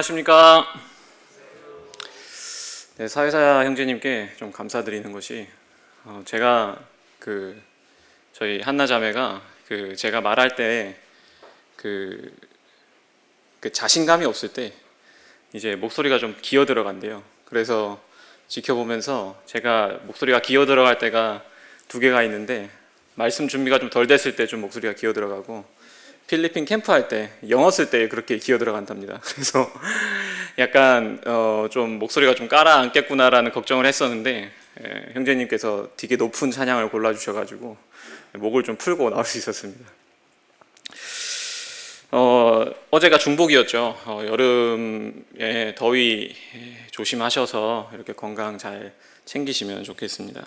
안녕하십니까. 네, 사회자 형제님께 좀 감사드리는 것이 제가 저희 한나자매가 제가 말할 때 자신감이 없을 때 이제 목소리가 좀 기어 들어간대요. 그래서 지켜보면서 제가 목소리가 기어 들어갈 때가 두 개가 있는데, 말씀 준비가 좀 덜 됐을 때 좀 목소리가 기어 들어가고, 필리핀 캠프 할 때 영어 쓸 때 그렇게 기어 들어간답니다. 그래서 약간 좀 목소리가 좀 깔아앉겠구나라는 걱정을 했었는데, 형제님께서 되게 높은 찬양을 골라주셔가지고 목을 좀 풀고 나올 수 있었습니다. 어제가 중복이었죠. 여름에 더위 조심하셔서 이렇게 건강 잘 챙기시면 좋겠습니다.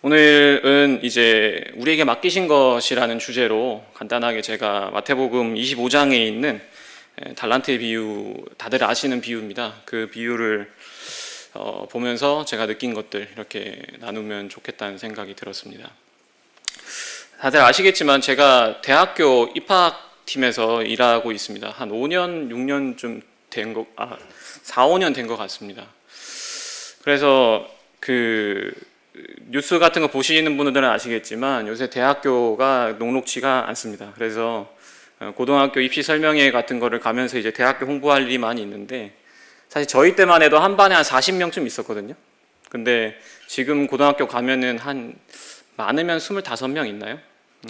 오늘은 이제 우리에게 맡기신 것이라는 주제로 간단하게 제가 마태복음 25장에 있는 달란트의 비유, 다들 아시는 비유입니다. 그 비유를 보면서 제가 느낀 것들 이렇게 나누면 좋겠다는 생각이 들었습니다. 다들 아시겠지만 제가 대학교 입학팀에서 일하고 있습니다. 한 5년, 6년쯤 4, 5년 된 것 같습니다. 그래서 뉴스 같은 거 보시는 분들은 아시겠지만 요새 대학교가 녹록치가 않습니다. 그래서 고등학교 입시 설명회 같은 거를 가면서 이제 대학교 홍보할 일이 많이 있는데, 사실 저희 때만 해도 한 반에 한 40명쯤 있었거든요. 근데 지금 고등학교 가면은 한 많으면 25명 있나요?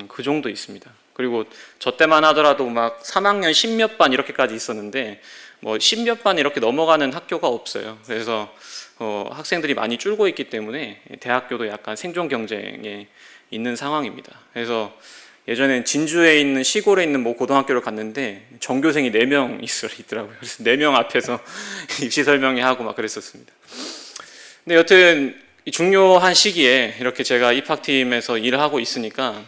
그 정도 있습니다. 그리고 저 때만 하더라도 막 3학년 10몇 반 이렇게까지 있었는데, 뭐 10몇 반 이렇게 넘어가는 학교가 없어요. 그래서 학생들이 많이 줄고 있기 때문에 대학교도 약간 생존 경쟁에 있는 상황입니다. 그래서 예전엔 진주에 있는 시골에 있는 뭐 고등학교를 갔는데 전교생이 4명 있더라고요. 그래서 4명 앞에서 입시 설명회 하고 막 그랬었습니다. 근데 여튼 중요한 시기에 이렇게 제가 입학팀에서 일을 하고 있으니까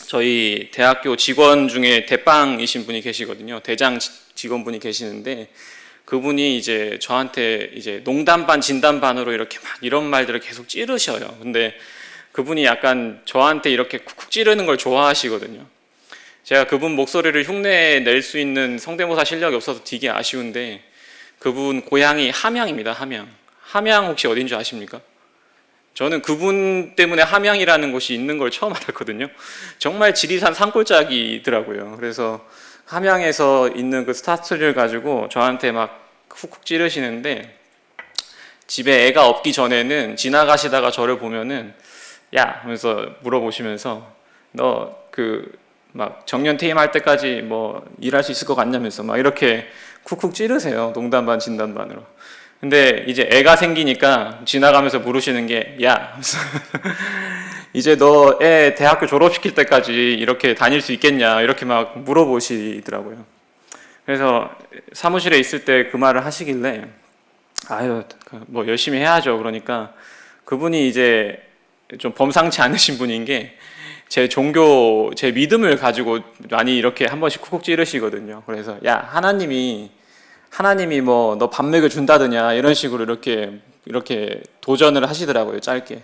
저희 대학교 직원 중에 대빵이신 분이 계시거든요. 대장 직원분이 계시는데, 그분이 이제 저한테 이제 농담 반 진담 반으로 이렇게 막 이런 말들을 계속 찌르셔요. 근데 그분이 약간 저한테 이렇게 쿡쿡 찌르는 걸 좋아하시거든요. 제가 그분 목소리를 흉내 낼 수 있는 성대모사 실력이 없어서 되게 아쉬운데, 그분 고향이 함양입니다. 함양 혹시 어딘 줄 아십니까? 저는 그분 때문에 함양이라는 곳이 있는 걸 처음 알았거든요. 정말 지리산 산골짜기더라고요. 그래서 함양에서 있는 그 스타트를 가지고 저한테 막 훅훅 찌르시는데, 집에 애가 없기 전에는 지나가시다가 저를 보면은 야 하면서 물어보시면서 너 막 정년 퇴임할 때까지 뭐 일할 수 있을 것 같냐면서 막 이렇게 쿡쿡 찌르세요. 농담 반 진담 반으로. 근데 이제 애가 생기니까 지나가면서 물으시는 게 야 이제 너 애 대학교 졸업시킬 때까지 이렇게 다닐 수 있겠냐 이렇게 막 물어보시더라고요. 그래서 사무실에 있을 때 그 말을 하시길래 아유 뭐 열심히 해야죠. 그러니까 그분이 이제 좀 범상치 않으신 분인 게, 제 종교, 제 믿음을 가지고 많이 이렇게 한 번씩 쿡쿡 찌르시거든요. 그래서 야 하나님이 뭐 너 밥 먹여 준다더냐 이런 식으로 이렇게 도전을 하시더라고요. 짧게.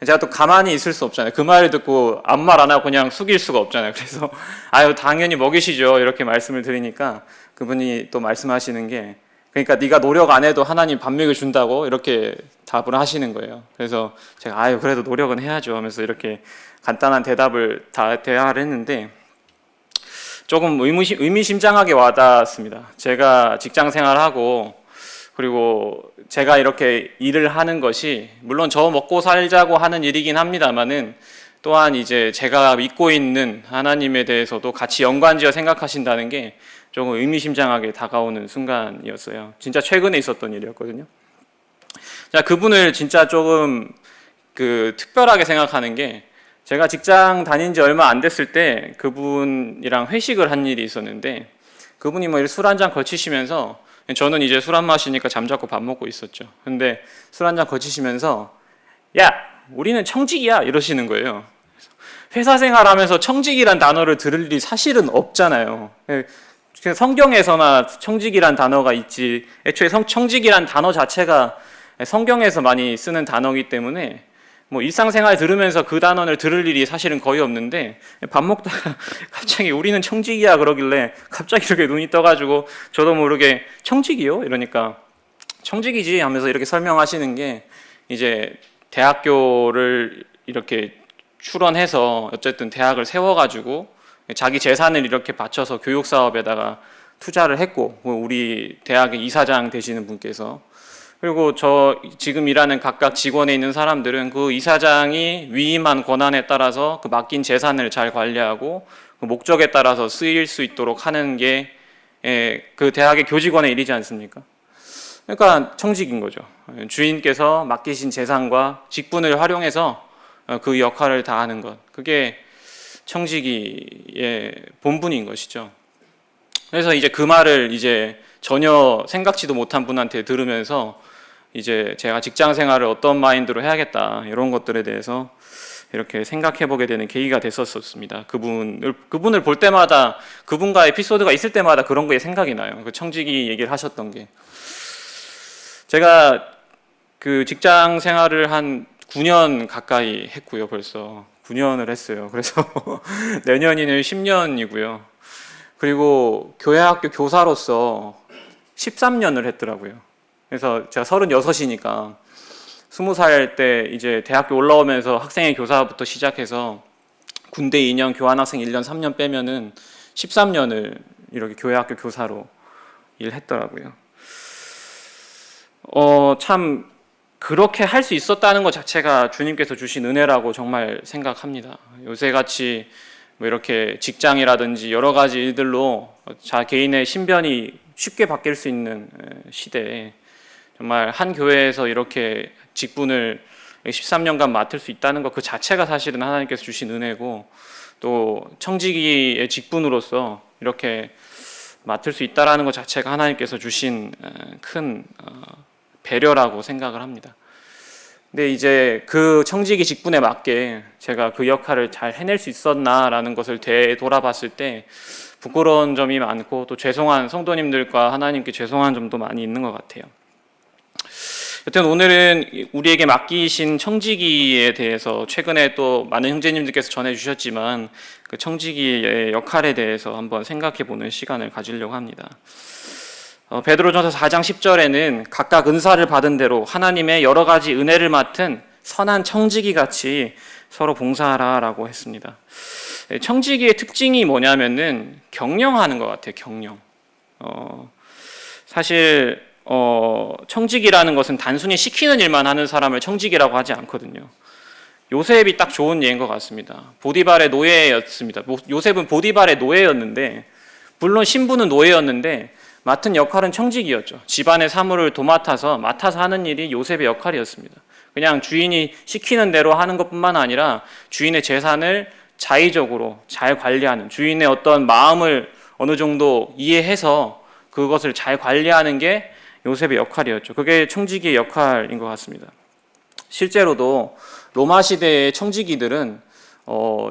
제가 또 가만히 있을 수 없잖아요. 그 말을 듣고 아무 말 안 하고 그냥 숙일 수가 없잖아요. 그래서 아유 당연히 먹이시죠 이렇게 말씀을 드리니까 그분이 또 말씀하시는 게, 그러니까 네가 노력 안 해도 하나님 밥 먹여 준다고 이렇게 답을 하시는 거예요. 그래서 제가 아유 그래도 노력은 해야죠 하면서 이렇게 간단한 대화를 했는데, 조금 의미심장하게 와닿았습니다. 제가 직장 생활하고 그리고 제가 이렇게 일을 하는 것이 물론 저 먹고 살자고 하는 일이긴 합니다만은, 또한 이제 제가 믿고 있는 하나님에 대해서도 같이 연관지어 생각하신다는 게 조금 의미심장하게 다가오는 순간이었어요. 진짜 최근에 있었던 일이었거든요. 자, 그분을 진짜 조금 특별하게 생각하는 게, 제가 직장 다닌 지 얼마 안 됐을 때 그분이랑 회식을 한 일이 있었는데, 그분이 뭐 술 한잔 거치시면서, 저는 이제 술 안 마시니까 잠자코 밥 먹고 있었죠. 근데 술 한잔 거치시면서 야 우리는 청직이야 이러시는 거예요. 회사 생활하면서 청직이란 단어를 들을 일이 사실은 없잖아요. 성경에서나 청직이란 단어가 있지, 애초에 청직이란 단어 자체가 성경에서 많이 쓰는 단어이기 때문에 뭐 일상생활 들으면서 그 단원을 들을 일이 사실은 거의 없는데 밥 먹다가 갑자기 우리는 청직이야 그러길래 갑자기 이렇게 눈이 떠가지고 저도 모르게 청직이요? 이러니까 청직이지 하면서 이렇게 설명하시는 게 이제 대학교를 이렇게 출원해서 어쨌든 대학을 세워가지고 자기 재산을 이렇게 바쳐서 교육 사업에다가 투자를 했고 우리 대학의 이사장 되시는 분께서 그리고 저 지금 일하는 각각 직원에 있는 사람들은 그 이사장이 위임한 권한에 따라서 그 맡긴 재산을 잘 관리하고 그 목적에 따라서 쓰일 수 있도록 하는 게 그 대학의 교직원의 일이지 않습니까? 그러니까 청직인 거죠. 주인께서 맡기신 재산과 직분을 활용해서 그 역할을 다하는 것. 그게 청지기의 본분인 것이죠. 그래서 이제 그 말을 이제 전혀 생각지도 못한 분한테 들으면서 이제 제가 직장 생활을 어떤 마인드로 해야겠다 이런 것들에 대해서 이렇게 생각해 보게 되는 계기가 됐었습니다. 그분을 볼 때마다 그분과 에피소드가 있을 때마다 그런 게 생각이 나요. 그 청지기 얘기를 하셨던 게 제가 그 직장 생활을 한 9년 가까이 했고요. 벌써 9년을 했어요. 그래서 내년이면 10년이고요. 그리고 교회학교 교사로서 13년을 했더라고요. 그래서 제가 36이니까 20살 때 이제 대학교 올라오면서 학생회 교사부터 시작해서 군대 2년, 교환학생 1년, 3년 빼면은 13년을 이렇게 교회학교 교사로 일했더라고요. 참 그렇게 할 수 있었다는 것 자체가 주님께서 주신 은혜라고 정말 생각합니다. 요새같이 뭐 이렇게 직장이라든지 여러 가지 일들로 개인의 신변이 쉽게 바뀔 수 있는 시대에 정말 한 교회에서 이렇게 직분을 13년간 맡을 수 있다는 것 그 자체가 사실은 하나님께서 주신 은혜고 또 청지기의 직분으로서 이렇게 맡을 수 있다는 것 자체가 하나님께서 주신 큰 배려라고 생각을 합니다. 근데 이제 그 청지기 직분에 맞게 제가 그 역할을 잘 해낼 수 있었나라는 것을 되돌아봤을 때 부끄러운 점이 많고 또 죄송한 성도님들과 하나님께 죄송한 점도 많이 있는 것 같아요. 여튼 오늘은 우리에게 맡기신 청지기에 대해서 최근에 또 많은 형제님들께서 전해주셨지만 그 청지기의 역할에 대해서 한번 생각해보는 시간을 가지려고 합니다. 베드로전서 4장 10절에는 각각 은사를 받은 대로 하나님의 여러 가지 은혜를 맡은 선한 청지기 같이 서로 봉사하라라고 했습니다. 청지기의 특징이 뭐냐면은 경영하는 것 같아요. 경영. 사실 청지기라는 것은 단순히 시키는 일만 하는 사람을 청지기라고 하지 않거든요. 요셉이 딱 좋은 예인 것 같습니다. 보디발의 노예였습니다. 요셉은 보디발의 노예였는데 물론 신부는 노예였는데 맡은 역할은 청직이었죠. 집안의 사물을 맡아서 하는 일이 요셉의 역할이었습니다. 그냥 주인이 시키는 대로 하는 것뿐만 아니라 주인의 재산을 자의적으로 잘 관리하는, 주인의 어떤 마음을 어느 정도 이해해서 그것을 잘 관리하는 게 요셉의 역할이었죠. 그게 청지기의 역할인 것 같습니다. 실제로도 로마 시대의 청지기들은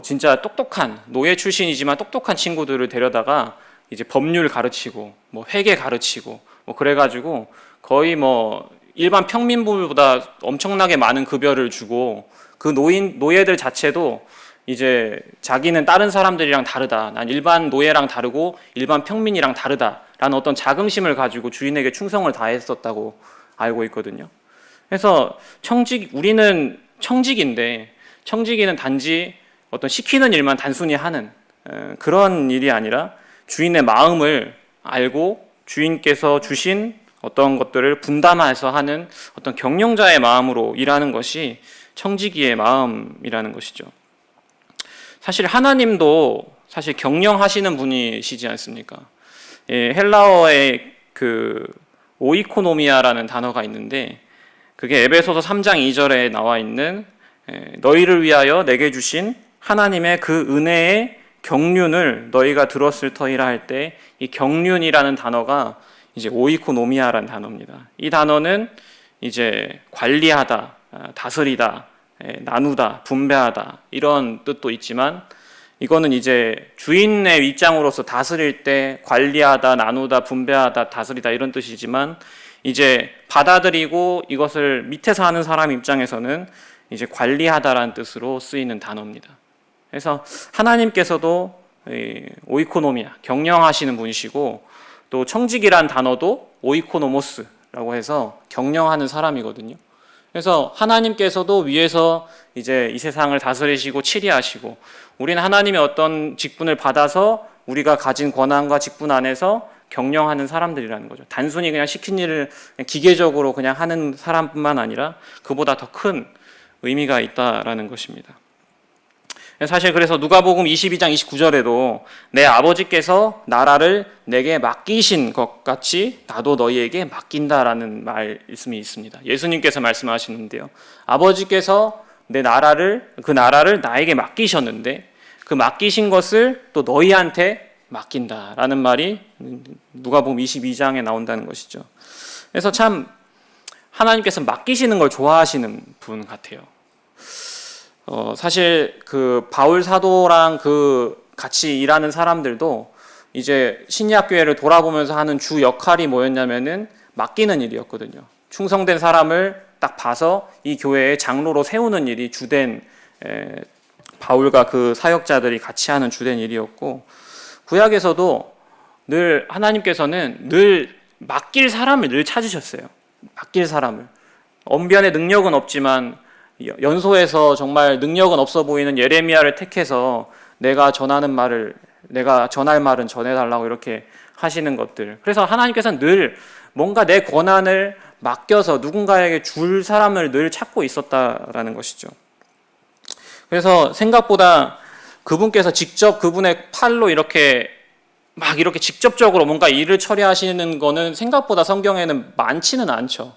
진짜 똑똑한 노예 출신이지만 똑똑한 친구들을 데려다가 이제 법률 가르치고 뭐 회계 가르치고 뭐 그래가지고 거의 뭐 일반 평민보다 엄청나게 많은 급여를 주고 그 노예들 자체도 이제 자기는 다른 사람들이랑 다르다. 난 일반 노예랑 다르고 일반 평민이랑 다르다라는 어떤 자긍심을 가지고 주인에게 충성을 다했었다고 알고 있거든요. 그래서 우리는 청직인데 청지기는 단지 어떤 시키는 일만 단순히 하는 그런 일이 아니라 주인의 마음을 알고 주인께서 주신 어떤 것들을 분담해서 하는 어떤 경영자의 마음으로 일하는 것이 청지기의 마음이라는 것이죠. 사실 하나님도 사실 경영하시는 분이시지 않습니까? 헬라어의 그 오이코노미아라는 단어가 있는데 그게 에베소서 3장 2절에 나와 있는 너희를 위하여 내게 주신 하나님의 그 은혜의 경륜을 너희가 들었을 터이라 할 때 이 경륜이라는 단어가 이제 오이코노미아라는 단어입니다. 이 단어는 이제 관리하다, 다스리다, 나누다, 분배하다 이런 뜻도 있지만 이거는 이제 주인의 입장으로서 다스릴 때 관리하다, 나누다, 분배하다, 다스리다 이런 뜻이지만 이제 받아들이고 이것을 밑에서 하는 사람 입장에서는 이제 관리하다라는 뜻으로 쓰이는 단어입니다. 그래서 하나님께서도 오이코노미아, 경영하시는 분이시고, 또 청직이란 단어도 오이코노모스라고 해서 경영하는 사람이거든요. 그래서 하나님께서도 위에서 이제 이 세상을 다스리시고 치리하시고, 우리는 하나님의 어떤 직분을 받아서 우리가 가진 권한과 직분 안에서 경영하는 사람들이라는 거죠. 단순히 그냥 시킨 일을 그냥 기계적으로 그냥 하는 사람뿐만 아니라 그보다 더 큰 의미가 있다라는 것입니다. 사실 그래서 누가복음 22장 29절에도 내 아버지께서 나라를 내게 맡기신 것 같이 나도 너희에게 맡긴다라는 말씀이 있습니다. 예수님께서 말씀하시는데요. 아버지께서 그 나라를 나에게 맡기셨는데 그 맡기신 것을 또 너희한테 맡긴다라는 말이 누가복음 22장에 나온다는 것이죠. 그래서 참 하나님께서 맡기시는 걸 좋아하시는 분 같아요. 사실 그 바울 사도랑 그 같이 일하는 사람들도 이제 신약 교회를 돌아보면서 하는 주 역할이 뭐였냐면은 맡기는 일이었거든요. 충성된 사람을 딱 봐서 이 교회의 장로로 세우는 일이 주된 바울과 그 사역자들이 같이 하는 주된 일이었고, 구약에서도 늘 하나님께서는 늘 맡길 사람을 늘 찾으셨어요. 맡길 사람을. 언변의 능력은 없지만 연소에서 정말 능력은 없어 보이는 예레미야를 택해서 내가 전할 말은 전해달라고 이렇게 하시는 것들. 그래서 하나님께서는 늘 뭔가 내 권한을 맡겨서 누군가에게 줄 사람을 늘 찾고 있었다라는 것이죠. 그래서 생각보다 그분께서 직접 그분의 팔로 이렇게 직접적으로 뭔가 일을 처리하시는 거는 생각보다 성경에는 많지는 않죠.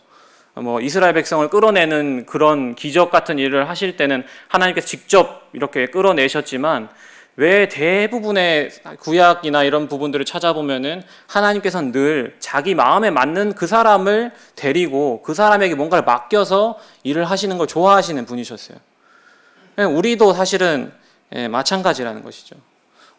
이스라엘 백성을 끌어내는 그런 기적 같은 일을 하실 때는 하나님께서 직접 이렇게 끌어내셨지만, 왜 대부분의 구약이나 이런 부분들을 찾아보면은 하나님께서는 늘 자기 마음에 맞는 그 사람을 데리고 그 사람에게 뭔가를 맡겨서 일을 하시는 걸 좋아하시는 분이셨어요. 우리도 사실은 마찬가지라는 것이죠.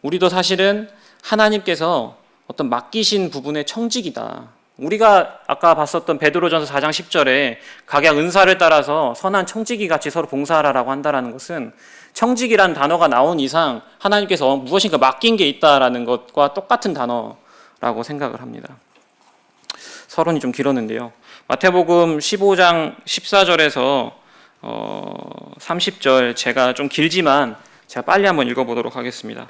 우리도 사실은 하나님께서 어떤 맡기신 부분의 청직이다. 우리가 아까 봤었던 베드로전서 4장 10절에 각약 은사를 따라서 선한 청지기 같이 서로 봉사하라라고 한다는 것은, 청직이라는 단어가 나온 이상 하나님께서 무엇인가 맡긴 게 있다라는 것과 똑같은 단어라고 생각을 합니다. 서론이 좀 길었는데요. 마태복음 15장 14절에서 30절, 제가 좀 길지만 제가 빨리 한번 읽어보도록 하겠습니다.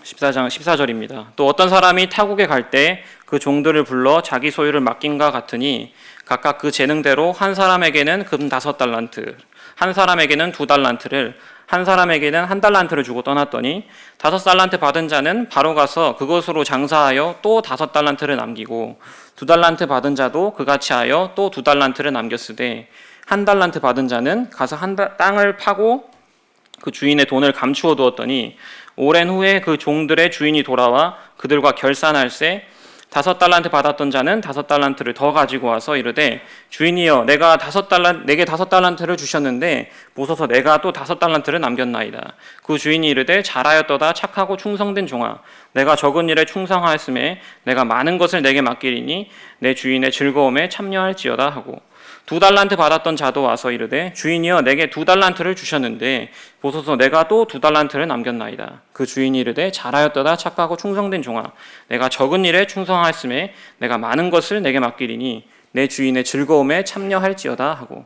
14절입니다. 또 어떤 사람이 타국에 갈 때 그 종들을 불러 자기 소유를 맡긴과 같으니 각각 그 재능대로 한 사람에게는 금 5달란트, 한 사람에게는 2달란트를, 한 사람에게는 1달란트를 주고 떠났더니 5달란트 받은 자는 바로 가서 그것으로 장사하여 또 5달란트를 남기고, 2달란트 받은 자도 그같이 하여 또 2달란트를 남겼으되, 1달란트 받은 자는 가서 땅을 파고 그 주인의 돈을 감추어 두었더니 오랜 후에 그 종들의 주인이 돌아와 그들과 결산할세 5달란트 받았던 자는 5달란트를 더 가지고 와서 이르되, 주인이여, 내게 5달란트를 주셨는데 보소서 내가 또 5달란트를 남겼나이다. 그 주인이 이르되, 잘하였도다 착하고 충성된 종아, 내가 적은 일에 충성하였음에 내가 많은 것을 내게 맡기리니 내 주인의 즐거움에 참여할지어다 하고, 2달란트 받았던 자도 와서 이르되, 주인이여, 내게 2달란트를 주셨는데 보소서 내가 또 2달란트를 남겼나이다. 그 주인이 이르되, 잘하였도다 착하고 충성된 종아, 내가 적은 일에 충성하였음에 내가 많은 것을 내게 맡기리니 내 주인의 즐거움에 참여할지어다 하고,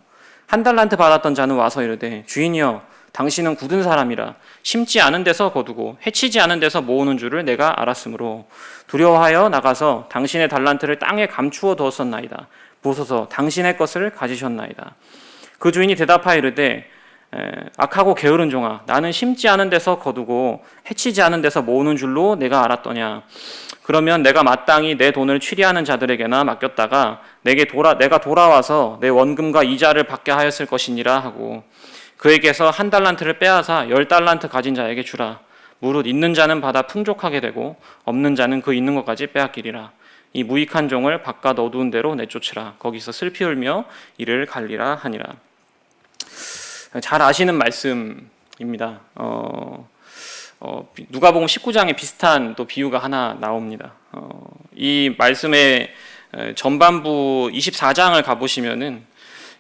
1달란트 받았던 자는 와서 이르되, 주인이여, 당신은 굳은 사람이라 심지 않은 데서 거두고 해치지 않은 데서 모으는 줄을 내가 알았으므로 두려워하여 나가서 당신의 달란트를 땅에 감추어 두었었나이다. 보소서 당신의 것을 가지셨나이다. 그 주인이 대답하여 이르되, 악하고 게으른 종아, 나는 심지 않은 데서 거두고 해치지 않은 데서 모으는 줄로 내가 알았더냐. 그러면 내가 마땅히 내 돈을 취리하는 자들에게나 맡겼다가 내가 돌아와서 내 원금과 이자를 받게 하였을 것이니라 하고, 그에게서 1달란트를 빼앗아 10달란트 가진 자에게 주라. 무릇 있는 자는 받아 풍족하게 되고 없는 자는 그 있는 것까지 빼앗기리라. 이 무익한 종을 바깥 어두운 데로 내쫓으라. 거기서 슬피 울며 이를 갈리라 하니라. 잘 아시는 말씀입니다. 누가복음 19장에 비슷한 또 비유가 하나 나옵니다. 이 말씀의 전반부 24장을 가보시면은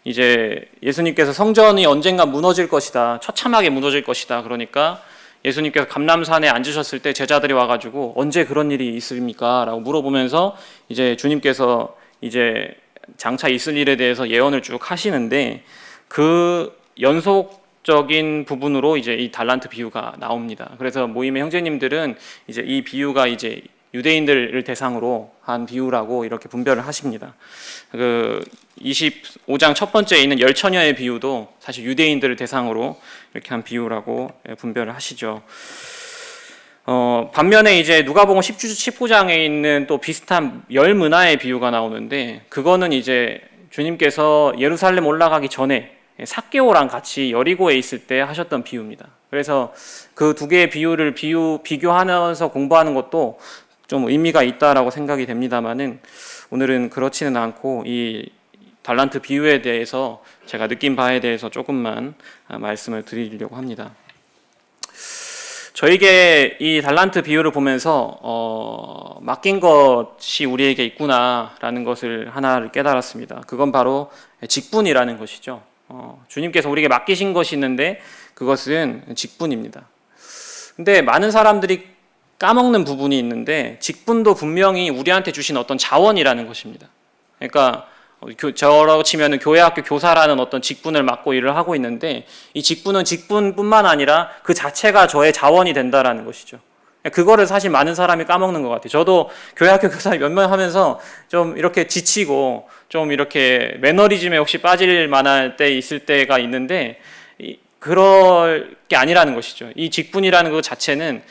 이제 예수님께서 성전이 언젠가 무너질 것이다, 처참하게 무너질 것이다. 그러니까 예수님께서 감람산에 앉으셨을 때 제자들이 와가지고 언제 그런 일이 있습니까? 라고 물어보면서 이제 주님께서 이제 장차 있을 일에 대해서 예언을 쭉 하시는데 그 연속적인 부분으로 이제 이 달란트 비유가 나옵니다. 그래서 모임의 형제님들은 이제 이 비유가 이제 유대인들을 대상으로 한 비유라고 이렇게 분별을 하십니다. 그 25장 첫 번째에 있는 열처녀의 비유도 사실 유대인들을 대상으로 이렇게 한 비유라고 분별을 하시죠. 반면에 이제 누가복음 19장에 있는 또 비슷한 열 문화의 비유가 나오는데 그거는 이제 주님께서 예루살렘 올라가기 전에 삭개오랑 같이 여리고에 있을 때 하셨던 비유입니다. 그래서 그 두 개의 비유를 비교하면서 공부하는 것도 좀 의미가 있다라고 생각이 됩니다만은 오늘은 그렇지는 않고 이 달란트 비유에 대해서 제가 느낀 바에 대해서 조금만 말씀을 드리려고 합니다. 저에게 이 달란트 비유를 보면서 맡긴 것이 우리에게 있구나라는 것을 하나를 깨달았습니다. 그건 바로 직분이라는 것이죠. 주님께서 우리에게 맡기신 것이 있는데 그것은 직분입니다. 근데 많은 사람들이 까먹는 부분이 있는데 직분도 분명히 우리한테 주신 어떤 자원이라는 것입니다. 그러니까 저라고 치면 교회 학교 교사라는 어떤 직분을 맡고 일을 하고 있는데 이 직분은 직분뿐만 아니라 그 자체가 저의 자원이 된다라는 것이죠. 그거를 사실 많은 사람이 까먹는 것 같아요. 저도 교회 학교 교사 몇 명 하면서 좀 이렇게 지치고 좀 이렇게 매너리즘에 혹시 빠질 만할 때 있을 때가 있는데 그럴 게 아니라는 것이죠. 이 직분이라는 것 자체는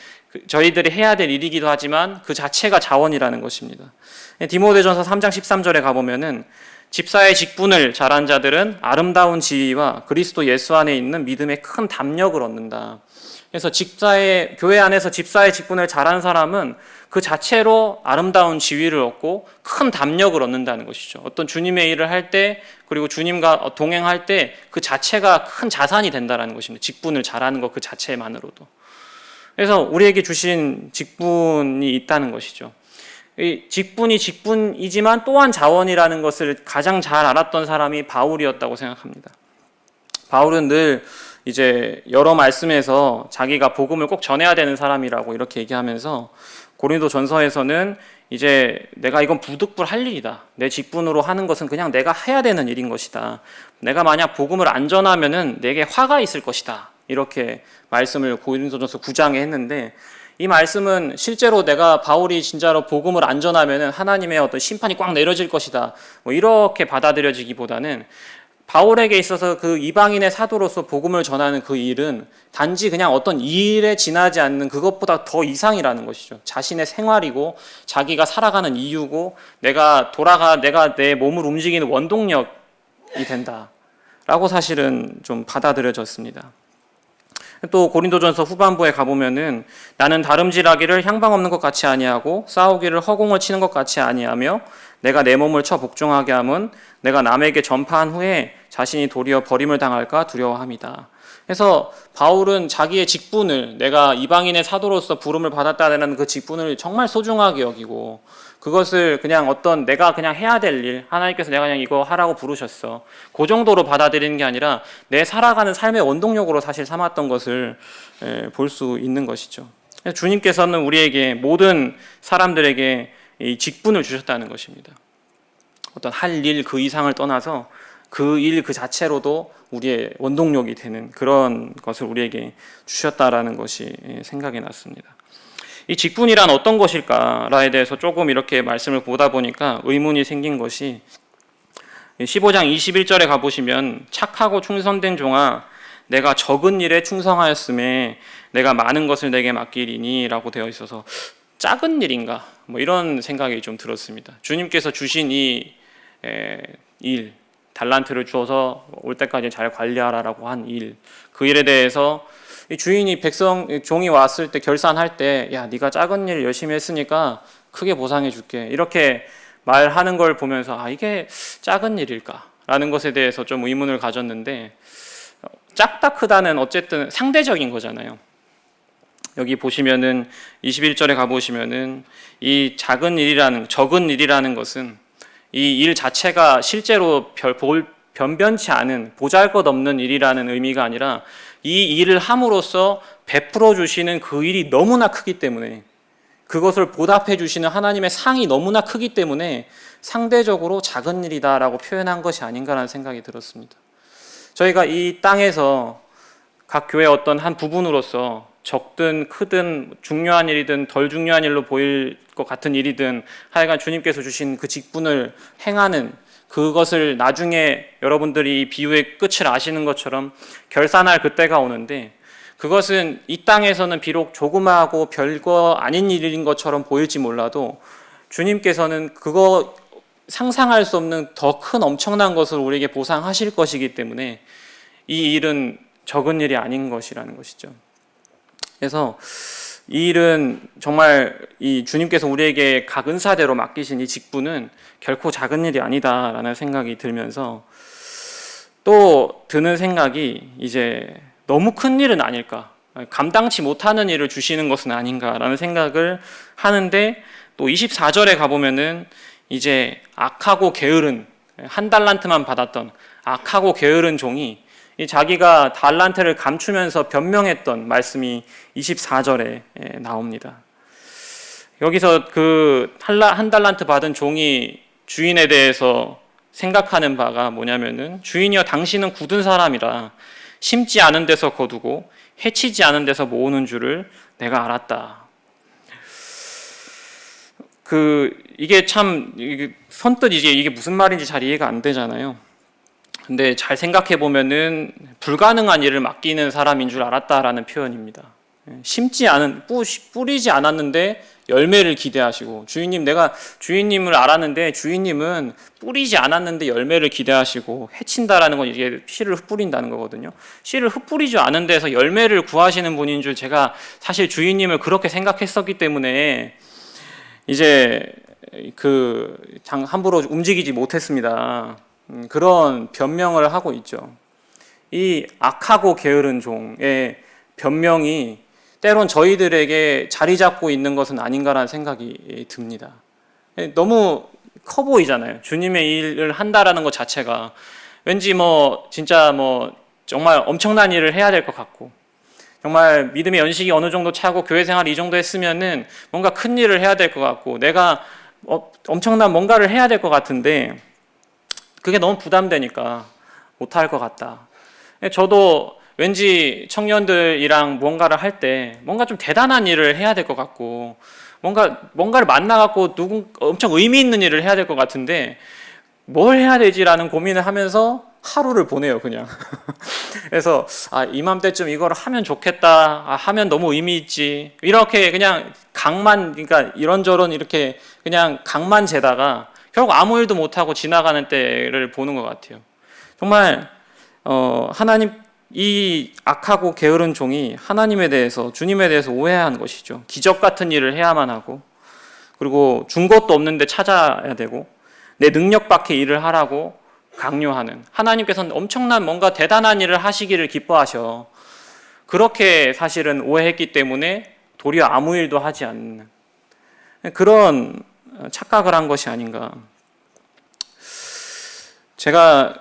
저희들이 해야 될 일이기도 하지만 그 자체가 자원이라는 것입니다. 디모데전서 3장 13절에 가보면은 집사의 직분을 잘한 자들은 아름다운 지위와 그리스도 예수 안에 있는 믿음의 큰 담력을 얻는다. 그래서 교회 안에서 집사의 직분을 잘한 사람은 그 자체로 아름다운 지위를 얻고 큰 담력을 얻는다는 것이죠. 어떤 주님의 일을 할 때 그리고 주님과 동행할 때 그 자체가 큰 자산이 된다는 것입니다. 직분을 잘하는 것 그 자체만으로도. 그래서 우리에게 주신 직분이 있다는 것이죠. 이 직분이 직분이지만 또한 자원이라는 것을 가장 잘 알았던 사람이 바울이었다고 생각합니다. 바울은 늘 이제 여러 말씀에서 자기가 복음을 꼭 전해야 되는 사람이라고 이렇게 얘기하면서 고린도 전서에서는 이제 내가 이건 부득불 할 일이다. 내 직분으로 하는 것은 그냥 내가 해야 되는 일인 것이다. 내가 만약 복음을 안 전하면은 내게 화가 있을 것이다. 이렇게 말씀을 고린도전서 9장에 했는데 이 말씀은 실제로 내가 바울이 진짜로 복음을 안 전하면은 하나님의 어떤 심판이 꽉 내려질 것이다. 뭐 이렇게 받아들여지기보다는 바울에게 있어서 그 이방인의 사도로서 복음을 전하는 그 일은 단지 그냥 어떤 일에 지나지 않는 그것보다 더 이상이라는 것이죠. 자신의 생활이고 자기가 살아가는 이유고 내가 내 몸을 움직이는 원동력이 된다라고 사실은 좀 받아들여졌습니다. 또 고린도전서 후반부에 가보면은 나는 다름질하기를 향방 없는 것 같이 아니하고 싸우기를 허공을 치는 것 같이 아니하며 내가 내 몸을 쳐 복종하게 함은 내가 남에게 전파한 후에 자신이 도리어 버림을 당할까 두려워함이다. 그래서 바울은 자기의 직분을 내가 이방인의 사도로서 부름을 받았다는 그 직분을 정말 소중하게 여기고 그것을 그냥 어떤 내가 그냥 해야 될 일, 하나님께서 내가 그냥 이거 하라고 부르셨어. 그 정도로 받아들이는 게 아니라 내 살아가는 삶의 원동력으로 사실 삼았던 것을 볼 수 있는 것이죠. 주님께서는 우리에게 모든 사람들에게 이 직분을 주셨다는 것입니다. 어떤 할 일 그 이상을 떠나서 그 일 그 자체로도 우리의 원동력이 되는 그런 것을 우리에게 주셨다라는 것이 생각이 났습니다. 이 직분이란 어떤 것일까에 대해서 조금 이렇게 말씀을 보다 보니까 의문이 생긴 것이 15장 21절에 가보시면 착하고 충성된 종아 내가 적은 일에 충성하였음에 내가 많은 것을 내게 맡기리니 라고 되어 있어서 작은 일인가 뭐 이런 생각이 좀 들었습니다. 주님께서 주신 이 일 달란트를 주어서 올 때까지 잘 관리하라라고 한 일, 그 일에 대해서 주인이 종이 왔을 때 결산할 때 야 네가 작은 일 열심히 했으니까 크게 보상해 줄게 이렇게 말하는 걸 보면서 이게 작은 일일까라는 것에 대해서 좀 의문을 가졌는데 작다 크다는 어쨌든 상대적인 거잖아요. 여기 보시면은 21절에 가보시면은 이 적은 일이라는 것은 이 일 자체가 실제로 변변치 않은 보잘것없는 일이라는 의미가 아니라 이 일을 함으로써 베풀어 주시는 그 일이 너무나 크기 때문에, 그것을 보답해 주시는 하나님의 상이 너무나 크기 때문에 상대적으로 작은 일이다라고 표현한 것이 아닌가라는 생각이 들었습니다. 저희가 이 땅에서 각 교회 어떤 한 부분으로서 적든 크든 중요한 일이든 덜 중요한 일로 보일 것 같은 일이든 하여간 주님께서 주신 그 직분을 행하는, 그것을 나중에 여러분들이 비유의 끝을 아시는 것처럼 결산할 그때가 오는데, 그것은 이 땅에서는 비록 조그마하고 별거 아닌 일인 것처럼 보일지 몰라도 주님께서는 그거 상상할 수 없는 더 큰 엄청난 것을 우리에게 보상하실 것이기 때문에 이 일은 적은 일이 아닌 것이라는 것이죠. 그래서 이 일은 정말 이 주님께서 우리에게 각 은사대로 맡기신 이 직분은 결코 작은 일이 아니다라는 생각이 들면서, 또 드는 생각이 이제 너무 큰 일은 아닐까, 감당치 못하는 일을 주시는 것은 아닌가라는 생각을 하는데, 또 24절에 가보면은 이제 악하고 게으른, 한 달란트만 받았던 악하고 게으른 종이 자기가 달란트를 감추면서 변명했던 말씀이 24절에 나옵니다. 여기서 그 한 달란트 받은 종이 주인에 대해서 생각하는 바가 뭐냐면은, 주인이여 당신은 굳은 사람이라 심지 않은 데서 거두고 해치지 않은 데서 모으는 줄을 내가 알았다. 이게 참 선뜻 이게 무슨 말인지 잘 이해가 안 되잖아요. 근데 잘 생각해 보면은 불가능한 일을 맡기는 사람인 줄 알았다라는 표현입니다. 뿌리지 않았는데 열매를 기대하시고, 주인님, 내가 주인님을 알았는데 주인님은 뿌리지 않았는데 열매를 기대하시고, 해친다라는 건 이게 씨를 흩뿌린다는 거거든요. 씨를 흩뿌리지 않은 데서 열매를 구하시는 분인 줄 제가 사실 주인님을 그렇게 생각했었기 때문에 이제 함부로 움직이지 못했습니다. 그런 변명을 하고 있죠. 이 악하고 게으른 종의 변명이 때론 저희들에게 자리 잡고 있는 것은 아닌가라는 생각이 듭니다. 너무 커 보이잖아요. 주님의 일을 한다라는 것 자체가 왠지 진짜 정말 엄청난 일을 해야 될 것 같고, 정말 믿음의 연식이 어느 정도 차고 교회 생활 이 정도 했으면은 뭔가 큰 일을 해야 될 것 같고, 내가 엄청난 뭔가를 해야 될 것 같은데 그게 너무 부담되니까 못할 것 같다. 저도 왠지 청년들이랑 뭔가를 할 때 뭔가 좀 대단한 일을 해야 될 것 같고, 뭔가를 만나갖고 엄청 의미 있는 일을 해야 될 것 같은데 뭘 해야 되지라는 고민을 하면서 하루를 보내요, 그냥. 그래서 이맘때쯤 이걸 하면 좋겠다, 하면 너무 의미 있지, 이렇게 그냥 그러니까 이런저런 이렇게 그냥 각만 재다가 결국 아무 일도 못하고 지나가는 때를 보는 것 같아요. 정말 하나님, 이 악하고 게으른 종이 하나님에 대해서, 주님에 대해서 오해한 것이죠. 기적 같은 일을 해야만 하고, 그리고 준 것도 없는데 찾아야 되고, 내 능력 밖의 일을 하라고 강요하는, 하나님께서는 엄청난 뭔가 대단한 일을 하시기를 기뻐하셔. 그렇게 사실은 오해했기 때문에 도리어 아무 일도 하지 않는 그런 착각을 한 것이 아닌가. 제가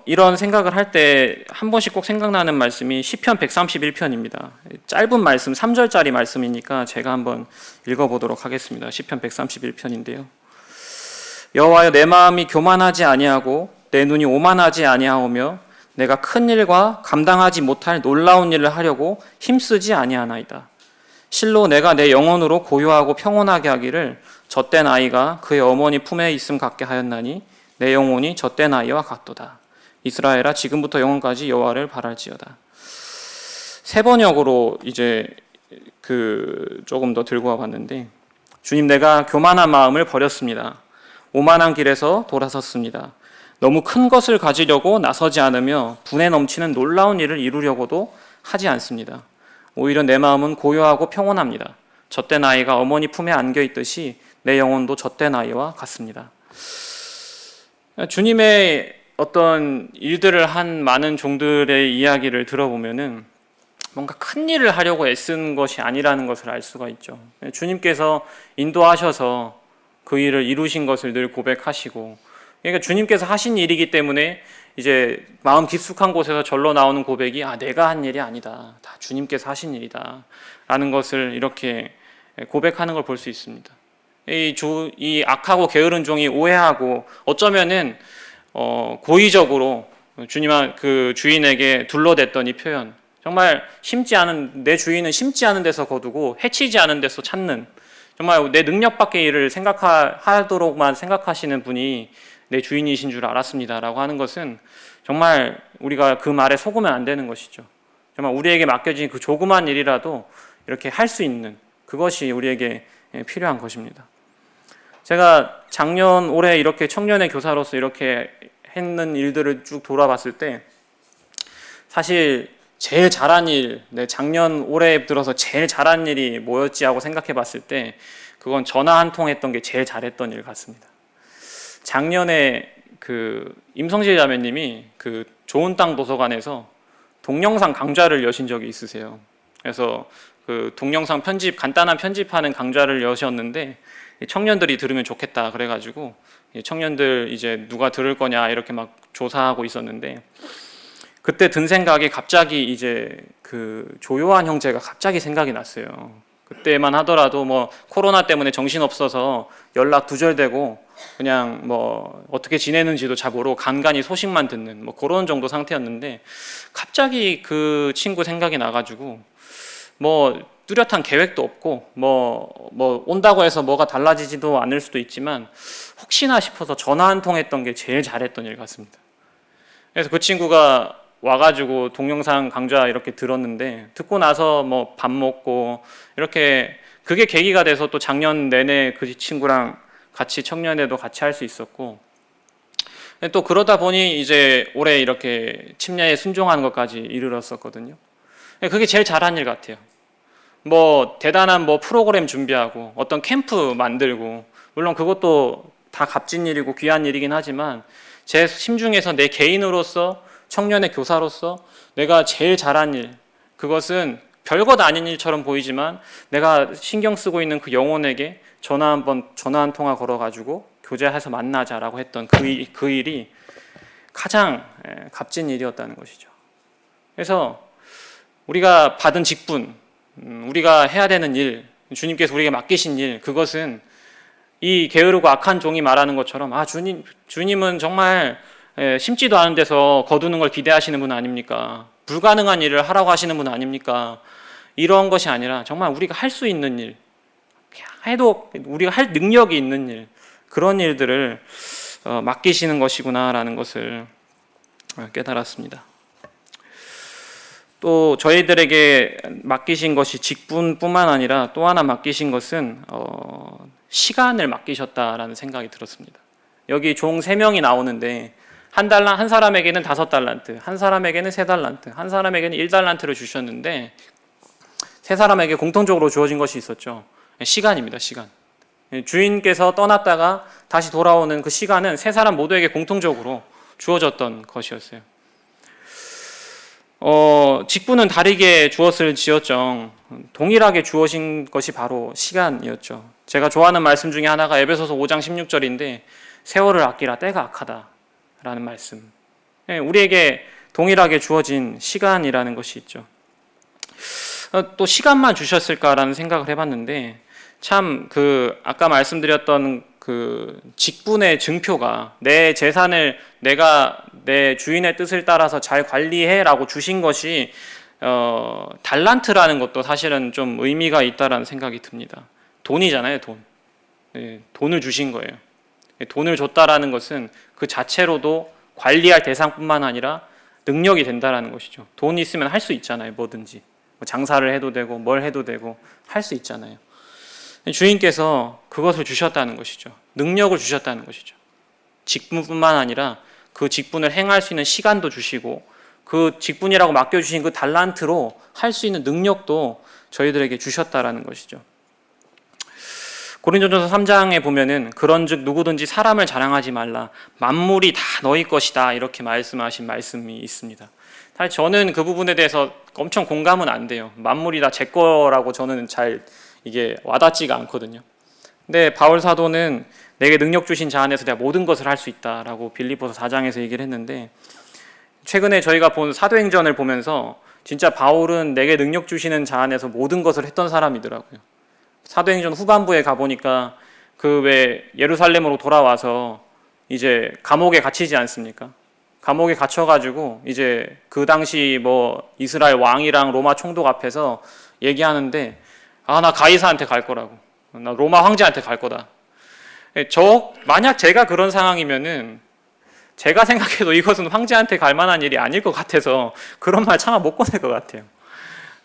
이런 생각을 할 때 한 번씩 꼭 생각나는 말씀이 시편 131편입니다. 짧은 말씀, 3절짜리 말씀이니까 제가 한번 읽어보도록 하겠습니다. 시편 131편인데요. 여호와여, 내 마음이 교만하지 아니하고 내 눈이 오만하지 아니하오며 내가 큰 일과 감당하지 못할 놀라운 일을 하려고 힘쓰지 아니하나이다. 실로 내가 내 영혼으로 고요하고 평온하게 하기를 젖된 아이가 그의 어머니 품에 있음 같게 하였나니 내 영혼이 젖된 아이와 같도다. 이스라엘아, 지금부터 영원까지 여호와를 바랄지어다. 세 번역으로 이제 조금 더 들고 와봤는데, 주님, 내가 교만한 마음을 버렸습니다. 오만한 길에서 돌아섰습니다. 너무 큰 것을 가지려고 나서지 않으며 분에 넘치는 놀라운 일을 이루려고도 하지 않습니다. 오히려 내 마음은 고요하고 평온합니다. 젖된 아이가 어머니 품에 안겨 있듯이 내 영혼도 젖된 아이와 같습니다. 주님의 어떤 일들을 한 많은 종들의 이야기를 들어보면은 뭔가 큰 일을 하려고 애쓴 것이 아니라는 것을 알 수가 있죠. 주님께서 인도하셔서 그 일을 이루신 것을 늘 고백하시고, 그러니까 주님께서 하신 일이기 때문에 이제 마음 깊숙한 곳에서 절로 나오는 고백이 내가 한 일이 아니다. 다 주님께서 하신 일이다. 라는 것을 이렇게 고백하는 걸 볼 수 있습니다. 이 악하고 게으른 종이 오해하고 어쩌면은 고의적으로 그 주인에게 둘러댔던 이 표현, 정말 내 주인은 심지 않은 데서 거두고 해치지 않은 데서 찾는, 정말 내 능력 밖의 일을 하도록만 생각하시는 분이 내 주인이신 줄 알았습니다 라고 하는 것은 정말 우리가 그 말에 속으면 안 되는 것이죠. 정말 우리에게 맡겨진 그 조그만 일이라도 이렇게 할 수 있는, 그것이 우리에게 필요한 것입니다. 제가 작년 올해 이렇게 청년의 교사로서 이렇게 했는 일들을 쭉 돌아봤을 때 사실 제일 잘한 일, 작년 올해 들어서 제일 잘한 일이 뭐였지 하고 생각해 봤을 때 그건 전화 한 통 했던 게 제일 잘했던 일 같습니다. 작년에 그 임성실 자매님이 그 좋은 땅 도서관에서 동영상 강좌를 여신 적이 있으세요. 그래서 그 동영상 간단한 편집하는 강좌를 여셨는데 청년들이 들으면 좋겠다 그래가지고 청년들 이제 누가 들을 거냐 이렇게 막 조사하고 있었는데, 그때 든 생각이 갑자기 이제 그 조요한 형제가 갑자기 생각이 났어요. 그때만 하더라도 뭐 코로나 때문에 정신없어서 연락 두절되고 그냥 뭐 어떻게 지내는지도 잘 모르고 간간히 소식만 듣는 뭐 그런 정도 상태였는데, 갑자기 그 친구 생각이 나가지고 뭐 뚜렷한 계획도 없고 뭐 온다고 해서 뭐가 달라지지도 않을 수도 있지만 혹시나 싶어서 전화 한 통 했던 게 제일 잘했던 일 같습니다. 그래서 그 친구가 와가지고 동영상 강좌 이렇게 들었는데, 듣고 나서 뭐 밥 먹고 이렇게, 그게 계기가 돼서 또 작년 내내 그 친구랑 같이 청년회도 같이 할 수 있었고, 또 그러다 보니 이제 올해 이렇게 침례에 순종하는 것까지 이르렀었거든요. 그게 제일 잘한 일 같아요. 뭐 대단한 뭐 프로그램 준비하고 어떤 캠프 만들고, 물론 그것도 다 값진 일이고 귀한 일이긴 하지만 제 심중에서 내 개인으로서 청년의 교사로서 내가 제일 잘한 일, 그것은 별것 아닌 일처럼 보이지만 내가 신경 쓰고 있는 그 영혼에게 전화 한 통화 걸어가지고 교제해서 만나자라고 했던 그 일이 가장 값진 일이었다는 것이죠. 그래서 우리가 받은 직분, 우리가 해야 되는 일, 주님께서 우리에게 맡기신 일, 그것은 이 게으르고 악한 종이 말하는 것처럼 주님은 정말 심지도 않은 데서 거두는 걸 기대하시는 분 아닙니까? 불가능한 일을 하라고 하시는 분 아닙니까? 이런 것이 아니라 정말 우리가 할 수 있는 일, 해도 우리가 할 능력이 있는 일, 그런 일들을 맡기시는 것이구나라는 것을 깨달았습니다. 또 저희들에게 맡기신 것이 직분뿐만 아니라 또 하나 맡기신 것은 시간을 맡기셨다라는 생각이 들었습니다. 여기 종 3명이 나오는데 한 사람에게는 5달란트, 한 사람에게는 3달란트, 한 사람에게는 1달란트를 주셨는데 세 사람에게 공통적으로 주어진 것이 있었죠. 시간입니다. 시간. 주인께서 떠났다가 다시 돌아오는 그 시간은 세 사람 모두에게 공통적으로 주어졌던 것이었어요. 직분은 다르게 주었을지언정 동일하게 주어진 것이 바로 시간이었죠. 제가 좋아하는 말씀 중에 하나가 에베소서 5장 16절인데 세월을 아끼라 때가 악하다라는 말씀. 우리에게 동일하게 주어진 시간이라는 것이 있죠. 또 시간만 주셨을까라는 생각을 해봤는데, 참 아까 말씀드렸던 그 직분의 증표가 내 재산을 내가 내 주인의 뜻을 따라서 잘 관리해라고 주신 것이 달란트라는 것도 사실은 좀 의미가 있다라는 생각이 듭니다. 돈이잖아요, 돈. 돈을 주신 거예요. 돈을 줬다라는 것은 그 자체로도 관리할 대상뿐만 아니라 능력이 된다라는 것이죠. 돈이 있으면 할 수 있잖아요, 뭐든지. 장사를 해도 되고 뭘 해도 되고 할 수 있잖아요. 주인께서 그것을 주셨다는 것이죠. 능력을 주셨다는 것이죠. 직분뿐만 아니라 그 직분을 행할 수 있는 시간도 주시고 그 직분이라고 맡겨주신 그 달란트로 할 수 있는 능력도 저희들에게 주셨다라는 것이죠. 고린도전서 3장에 보면은 그런즉 누구든지 사람을 자랑하지 말라, 만물이 다 너희 것이다, 이렇게 말씀하신 말씀이 있습니다. 사실 저는 그 부분에 대해서 엄청 공감은 안 돼요. 만물이 다 제 거라고 저는 잘 이게 와닿지가 않거든요. 근데 바울 사도는 내게 능력 주신 자 안에서 내가 모든 것을 할 수 있다라고 빌립보서 4장에서 얘기를 했는데, 최근에 저희가 본 사도행전을 보면서 진짜 바울은 내게 능력 주시는 자 안에서 모든 것을 했던 사람이더라고요. 사도행전 후반부에 가보니까 그 왜 예루살렘으로 돌아와서 이제 감옥에 갇히지 않습니까? 감옥에 갇혀가지고 이제 그 당시 뭐 이스라엘 왕이랑 로마 총독 앞에서 얘기하는데, 나 가이사한테 갈 거라고, 나 로마 황제한테 갈 거다. 만약 제가 그런 상황이면은 제가 생각해도 이것은 황제한테 갈 만한 일이 아닐 것 같아서 그런 말 차마 못 꺼낼 것 같아요.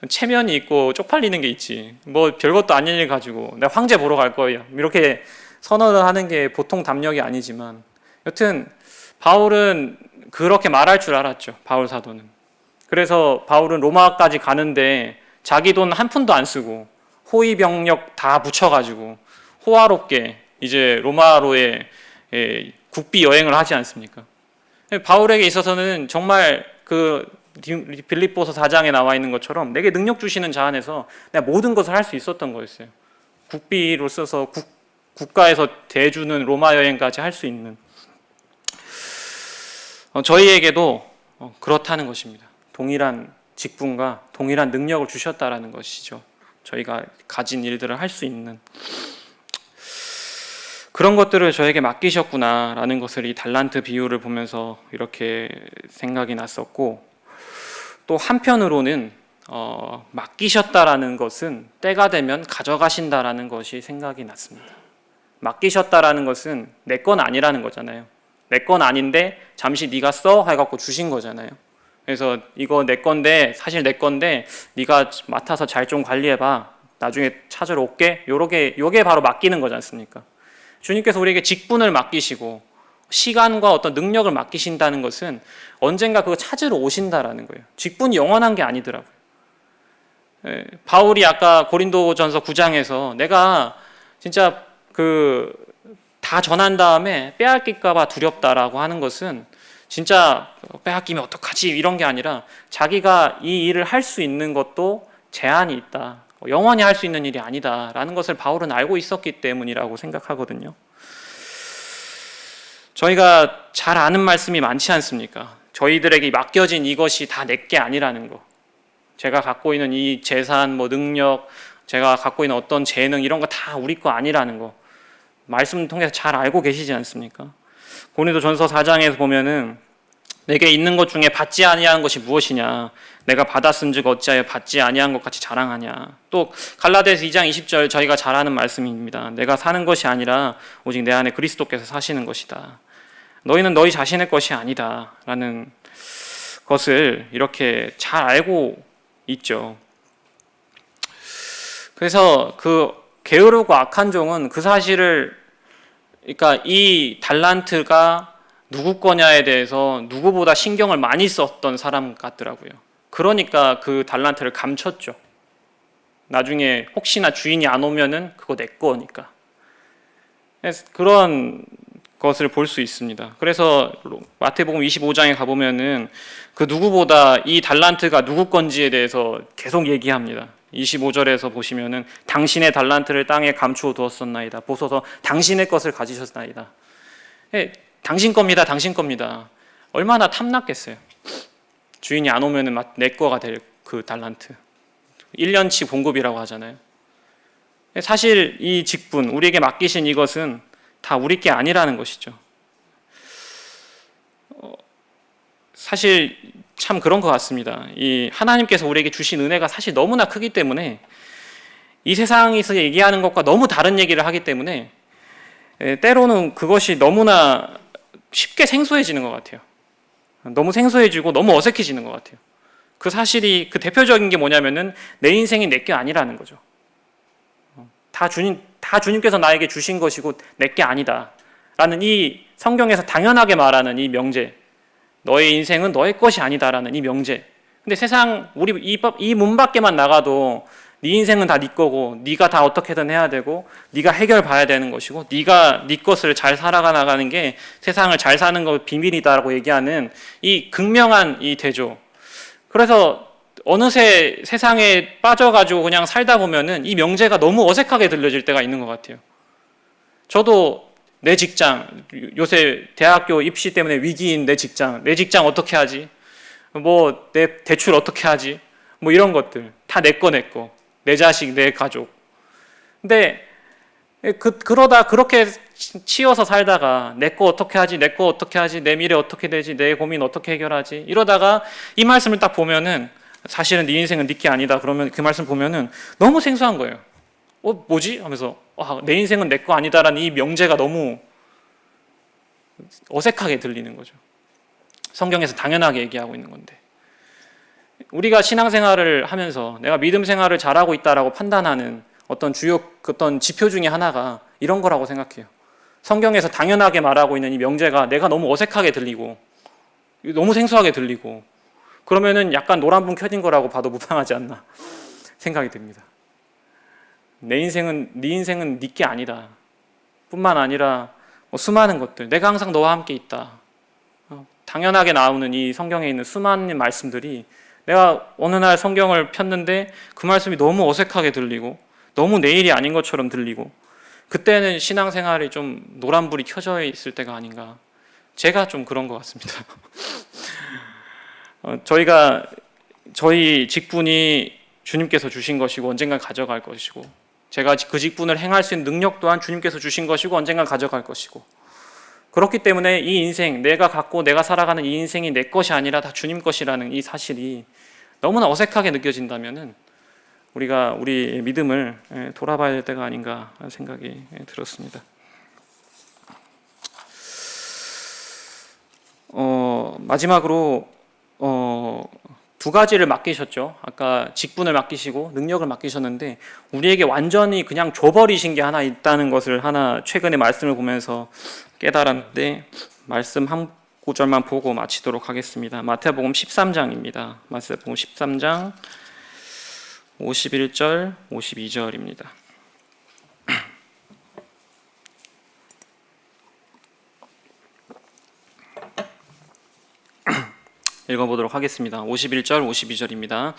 체면이 있고 쪽팔리는 게 있지, 뭐 별것도 아닌 일 가지고 내가 황제 보러 갈 거예요 이렇게 선언을 하는 게 보통 담력이 아니지만, 여튼 바울은 그렇게 말할 줄 알았죠. 바울 사도는. 그래서 바울은 로마까지 가는데 자기 돈 한 푼도 안 쓰고 호위 병력 다 붙여가지고 호화롭게 이제 로마로의 국비 여행을 하지 않습니까? 바울에게 있어서는 정말 그 빌립보서 4장에 나와 있는 것처럼 내게 능력 주시는 자 안에서 내가 모든 것을 할 수 있었던 거였어요. 국비로 써서 국가에서 대주는 로마 여행까지 할 수 있는, 저희에게도 그렇다는 것입니다. 동일한 직분과 동일한 능력을 주셨다라는 것이죠. 저희가 가진 일들을 할 수 있는 그런 것들을 저에게 맡기셨구나라는 것을 이 달란트 비유를 보면서 이렇게 생각이 났었고, 또 한편으로는 맡기셨다라는 것은 때가 되면 가져가신다라는 것이 생각이 났습니다. 맡기셨다라는 것은 내 건 아니라는 거잖아요. 내 건 아닌데 잠시 네가 써 해갖고 주신 거잖아요. 그래서 이거 내 건데, 사실 내 건데 네가 맡아서 잘 좀 관리해봐, 나중에 찾으러 올게, 요게 바로 맡기는 거지 않습니까? 주님께서 우리에게 직분을 맡기시고 시간과 어떤 능력을 맡기신다는 것은 언젠가 그거 찾으러 오신다라는 거예요. 직분이 영원한 게 아니더라고요. 바울이 아까 고린도전서 9장에서 내가 진짜 다 전한 다음에 빼앗길까 봐 두렵다라고 하는 것은 진짜 빼앗기면 어떡하지 이런 게 아니라 자기가 이 일을 할 수 있는 것도 제한이 있다, 영원히 할 수 있는 일이 아니다라는 것을 바울은 알고 있었기 때문이라고 생각하거든요. 저희가 잘 아는 말씀이 많지 않습니까? 저희들에게 맡겨진 이것이 다 내게 아니라는 거, 제가 갖고 있는 이 재산, 능력, 제가 갖고 있는 어떤 재능 이런 거 다 우리 거 아니라는 거 말씀을 통해서 잘 알고 계시지 않습니까? 고린도전서 4장에서 보면은 내게 있는 것 중에 받지 아니한 것이 무엇이냐, 내가 받았은즉 어찌하여 받지 아니한 것 같이 자랑하냐. 또 갈라디아서 2장 20절 저희가 잘 아는 말씀입니다. 내가 사는 것이 아니라 오직 내 안에 그리스도께서 사시는 것이다. 너희는 너희 자신의 것이 아니다 라는 것을 이렇게 잘 알고 있죠. 그래서 그 게으르고 악한 종은 그 사실을, 그러니까 이 달란트가 누구 거냐에 대해서 누구보다 신경을 많이 썼던 사람 같더라고요. 그러니까 그 달란트를 감췄죠. 나중에 혹시나 주인이 안 오면은 그거 내 거니까. 그런 것을 볼 수 있습니다. 그래서 마태복음 25장에 가보면은 그 누구보다 이 달란트가 누구 건지에 대해서 계속 얘기합니다. 25절에서 보시면은 당신의 달란트를 땅에 감추어 두었었나이다. 보소서 당신의 것을 가지셨나이다. 당신 겁니다. 당신 겁니다. 얼마나 탐났겠어요. 주인이 안 오면은 내 거가 될 그 달란트. 1년치 봉급이라고 하잖아요. 사실 이 직분, 우리에게 맡기신 이것은 다 우리 게 아니라는 것이죠. 사실 참 그런 것 같습니다. 이 하나님께서 우리에게 주신 은혜가 사실 너무나 크기 때문에 이 세상에서 얘기하는 것과 너무 다른 얘기를 하기 때문에 때로는 그것이 너무나 쉽게 생소해지는 것 같아요. 너무 생소해지고 너무 어색해지는 것 같아요. 그 사실이, 그 대표적인 게 뭐냐면은 내 인생이 내 게 아니라는 거죠. 다 주님께서 나에게 주신 것이고 내 게 아니다 라는 이 성경에서 당연하게 말하는 이 명제, 너의 인생은 너의 것이 아니다라는 이 명제. 근데 세상 우리 이 문 밖에만 나가도 네 인생은 다 네 거고 네가 다 어떻게든 해야 되고 네가 해결 봐야 되는 것이고 네가 네 것을 잘 살아가 나가는 게 세상을 잘 사는 거 비밀이다라고 얘기하는 이 극명한 이 대조. 그래서 어느새 세상에 빠져가지고 그냥 살다 보면은 이 명제가 너무 어색하게 들려질 때가 있는 것 같아요. 저도 내 직장, 요새 대학교 입시 때문에 위기인 내 직장 어떻게 하지? 뭐 내 대출 어떻게 하지? 뭐 이런 것들 다 내 거, 내 자식, 내 가족. 근데 그러다 그렇게 치여서 살다가 내 거 어떻게 하지? 내 거 어떻게 하지? 내 미래 어떻게 되지? 내 고민 어떻게 해결하지? 이러다가 이 말씀을 딱 보면은 사실은 네 인생은 네 게 아니다. 그러면 그 말씀 보면은 너무 생소한 거예요. 뭐지? 하면서 내 인생은 내 거 아니다라는 이 명제가 너무 어색하게 들리는 거죠. 성경에서 당연하게 얘기하고 있는 건데. 우리가 신앙생활을 하면서 내가 믿음 생활을 잘하고 있다라고 판단하는 어떤 지표 중에 하나가 이런 거라고 생각해요. 성경에서 당연하게 말하고 있는 이 명제가 내가 너무 어색하게 들리고 너무 생소하게 들리고 그러면은 약간 노란불 켜진 거라고 봐도 무방하지 않나 생각이 듭니다. 네 인생은 네 게 아니다. 뿐만 아니라 수많은 것들, 내가 항상 너와 함께 있다. 당연하게 나오는 이 성경에 있는 수많은 말씀들이 내가 어느 날 성경을 폈는데 그 말씀이 너무 어색하게 들리고 너무 내 일이 아닌 것처럼 들리고 그때는 신앙생활이 좀 노란불이 켜져 있을 때가 아닌가. 제가 좀 그런 것 같습니다. 저희 직분이 주님께서 주신 것이고 언젠가 가져갈 것이고 제가 그 직분을 행할 수 있는 능력 또한 주님께서 주신 것이고 언젠가 가져갈 것이고 그렇기 때문에 이 인생, 내가 갖고 내가 살아가는 이 인생이 내 것이 아니라 다 주님 것이라는 이 사실이 너무나 어색하게 느껴진다면은 우리가 우리 믿음을 돌아봐야 될 때가 아닌가 하는 생각이 들었습니다. 마지막으로 두 가지를 맡기셨죠. 아까 직분을 맡기시고 능력을 맡기셨는데 우리에게 완전히 그냥 줘버리신 게 하나 있다는 것을 하나 최근에 말씀을 보면서 깨달았는데 말씀 한 구절만 보고 마치도록 하겠습니다. 마태복음 13장입니다. 마태복음 13장 51절 52절입니다. 읽어보도록 하겠습니다. 51절 52절입니다.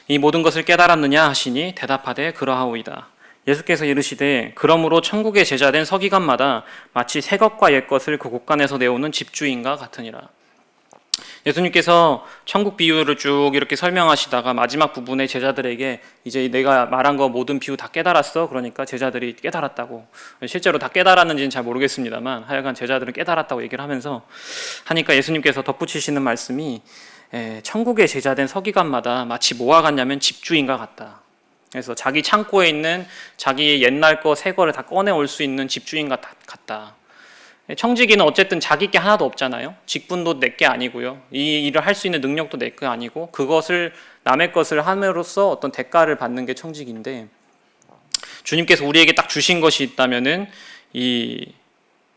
이 모든 것을 깨달았느냐 하시니 대답하되 그러하오이다. 예수께서 이르시되 그러므로 천국의 제자된 서기관마다 마치 새 것과 옛 것을 그 곳간에서 내오는 집주인과 같으니라. 예수님께서 천국 비유를 쭉 이렇게 설명하시다가 마지막 부분에 제자들에게 이제 내가 말한 거 모든 비유 다 깨달았어? 그러니까 제자들이 깨달았다고. 실제로 다 깨달았는지는 잘 모르겠습니다만 하여간 제자들은 깨달았다고 얘기를 하면서 하니까 예수님께서 덧붙이시는 말씀이 천국의 제자된 서기관마다 마치 뭐와 같냐면 집주인과 같다. 그래서 자기 창고에 있는 자기 옛날 거 새 거를 다 꺼내올 수 있는 집주인 같다. 청지기는 어쨌든 자기 게 하나도 없잖아요. 직분도 내 게 아니고요. 이 일을 할 수 있는 능력도 내 게 아니고 그것을 남의 것을 함으로써 어떤 대가를 받는 게 청지기인데 주님께서 우리에게 딱 주신 것이 있다면은 이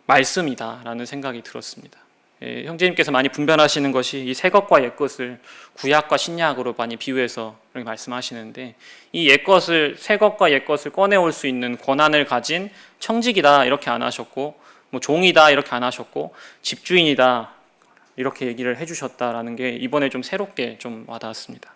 말씀이다라는 생각이 들었습니다. 형제님께서 많이 분별하시는 것이 이 새 것과 옛 것을 구약과 신약으로 많이 비유해서 이렇게 말씀하시는데 이 옛 것을 새 것과 옛 것을 꺼내올 수 있는 권한을 가진 청지기다 이렇게 안 하셨고 뭐 종이다 이렇게 안 하셨고 집주인이다 이렇게 얘기를 해주셨다라는 게 이번에 좀 새롭게 좀 와닿았습니다.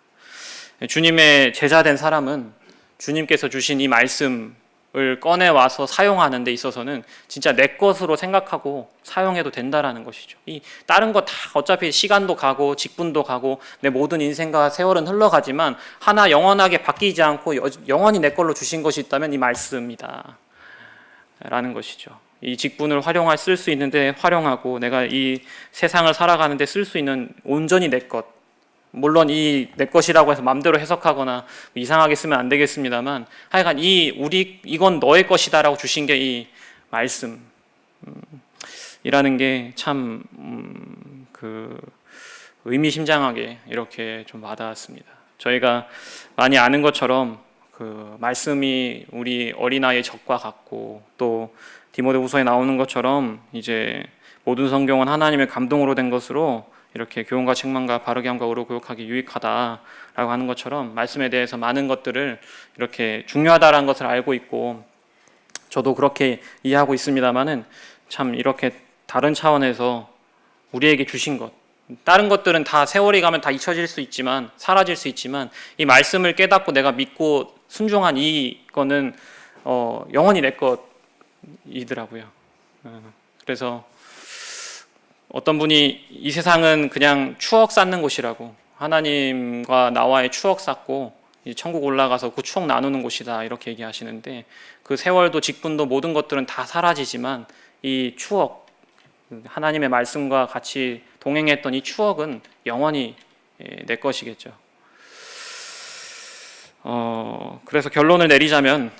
주님의 제자된 사람은 주님께서 주신 이 말씀을 꺼내와서 사용하는 데 있어서는 진짜 내 것으로 생각하고 사용해도 된다라는 것이죠. 이 다른 거 다 어차피 시간도 가고 직분도 가고 내 모든 인생과 세월은 흘러가지만 하나 영원하게 바뀌지 않고 영원히 내 걸로 주신 것이 있다면 이 말씀이다 라는 것이죠. 이 직분을 쓸 수 있는데 활용하고 내가 이 세상을 살아가는데 쓸 수 있는 온전히 내 것. 물론 이 내 것이라고 해서 마음대로 해석하거나 이상하게 쓰면 안 되겠습니다만 하여간 이건 너의 것이다라고 주신 게 이 말씀이라는 게 참 의미심장하게 이렇게 좀 와닿았습니다. 저희가 많이 아는 것처럼 그 말씀이 우리 어린아이의 젖과 같고 또 디모데후서에 나오는 것처럼 이제 모든 성경은 하나님의 감동으로 된 것으로 이렇게 교훈과 책망과 바르게 함과 의로 교육하기 유익하다라고 하는 것처럼 말씀에 대해서 많은 것들을 이렇게 중요하다라는 것을 알고 있고 저도 그렇게 이해하고 있습니다만은 참 이렇게 다른 차원에서 우리에게 주신 것 다른 것들은 다 세월이 가면 다 잊혀질 수 있지만 사라질 수 있지만 이 말씀을 깨닫고 내가 믿고 순종한 이거는 영원히 내 것이더라고요. 그래서 어떤 분이 이 세상은 그냥 추억 쌓는 곳이라고, 하나님과 나와의 추억 쌓고 이제 천국 올라가서 그 추억 나누는 곳이다 이렇게 얘기하시는데, 그 세월도 직분도 모든 것들은 다 사라지지만 이 추억, 하나님의 말씀과 같이 동행했던 이 추억은 영원히 내 것이겠죠. 그래서 결론을 내리자면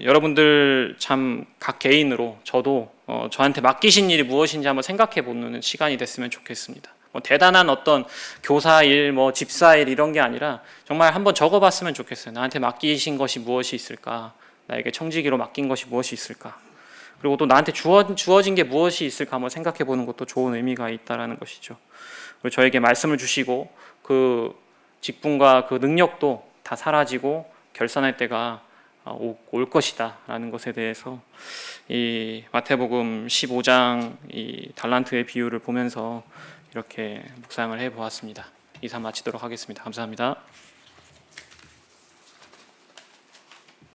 여러분들 참 각 개인으로 저도 저한테 맡기신 일이 무엇인지 한번 생각해 보는 시간이 됐으면 좋겠습니다. 뭐 대단한 어떤 교사 일, 뭐 집사 일 이런 게 아니라 정말 한번 적어봤으면 좋겠어요. 나한테 맡기신 것이 무엇이 있을까? 나에게 청지기로 맡긴 것이 무엇이 있을까? 그리고 또 나한테 주어진 게 무엇이 있을까 한번 생각해 보는 것도 좋은 의미가 있다라는 것이죠. 그리고 저에게 말씀을 주시고 그 직분과 그 능력도 다 사라지고 결산할 때가 올 것이다 라는 것에 대해서 이 마태복음 15장 이 달란트의 비유를 보면서 이렇게 묵상을 해보았습니다. 이상 마치도록 하겠습니다. 감사합니다.